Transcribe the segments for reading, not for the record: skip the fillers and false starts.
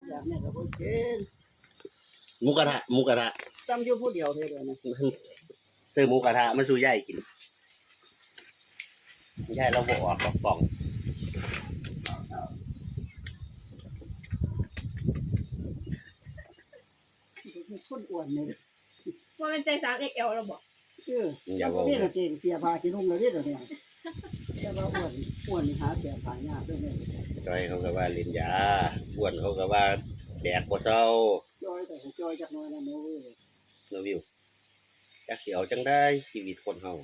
อยากเนี่ยก็บ่กินหมูกระทะจำอยู่ผู้เดียวเท่านั้นนะ ซื้อหมูกระทะมาสู่ยายกินยายเราบอกออกกล่อง คนอ้วนเนี่ย ว่ามันใจ3XLเราบอก อย่าบอกนี่เราเก่งเสียผ้ากินนุ่มเลยเดี๋ยวนี้แต่ว่าอ้วนหาเสียผ้ายากด้วยเนี่ย จอยเขาก็ว่าลินยาอ้วนเขาก็ว่าแดกบ่เศร้า จอยแต่จอยจากน้อยนะโน้ย เนวิวจักสิเอาจังได้ชีวิตคนเฮา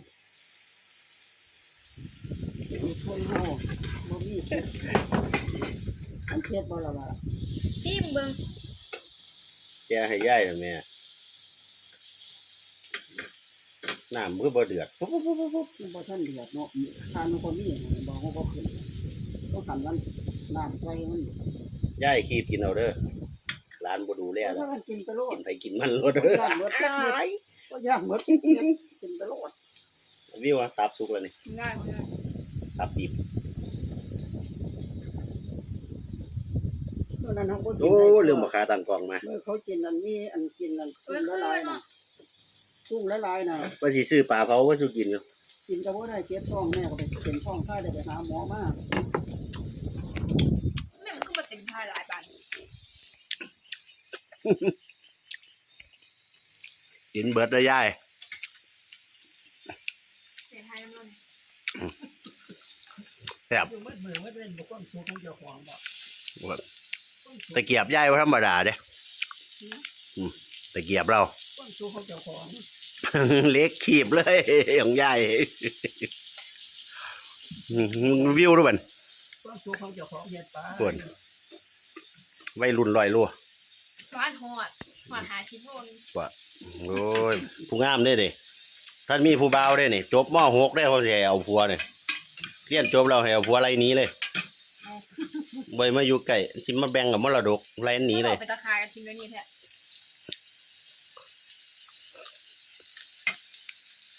คนเฮาบ่มีอันเทียบบ่ละว่า พี่มึงเบิ่ง แกให้ยายน่ะแม่น้ำคือบ่เดือดปุ๊บ มันบ่ทันเดือดเนาะทานมันก็มีบอกว่าบ่ขึ้นต้องหันมันน้ำใส่มัน ยายคีบกินเอาเด้อร้านบ่ดูแล แล้ว แล้ว มันกินไปโล กิ ด นไปกินมันโลดเด้อ ย่างหมดก็ย่างหมดกินไปโลด วิวว่าตับสุกแล้วนี่ ง่ายของง่าย ตับดิบ นั่นเขาก็กิน โอ้ลืมบ่ขาตั้งกล้องมา เมื่อเขากินอันนี้อันกินอันกุ้งละลายนะกุ้งละลายนะ ว่าสิซื้อปลาเผาว่าสิกินอยู่ กินก็บ่ได้เจ็บท้องแม่ก็ไปเป็นท้องค่ายได้ไปหาหมอมา แม่มันก็มาเต็มท่าหลายบาท กินเบิดได้ยาย เสียท้ายน้ำมัน แซ่บ อยู่มืดมือมืดเล่นบ่ความสุขของเจ้าของบ่ ตะเกียบยายว่าธรรมดาเด้ตะเกียบเรา ความสุขของเจ้าของ เล็กขีบเลยของยายวิวด้วยบัน ความสุขของเจ้าของเฮ็ดไป ส่วนวัยรุ่นลอยรั่ว สวานหอดหาชิ้นโทน ว่าโอ้ยผู้งามได้ดิท่านมีผู้บ่าวได้นี่จบม.6ได้เขาสิให้เอาผัวเนี่ยเรียนจบเราให้เอาผัวไรนี้เลยบ่มาอยู่ไก่สิมาแบ่งกับมรดกไรนี้เลย ไปตะคายกันทิ้งไว้นี่แท้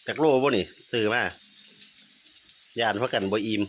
จากโลบ่นี่ซื้อมาย่านเพราะกันบ่อิ่ม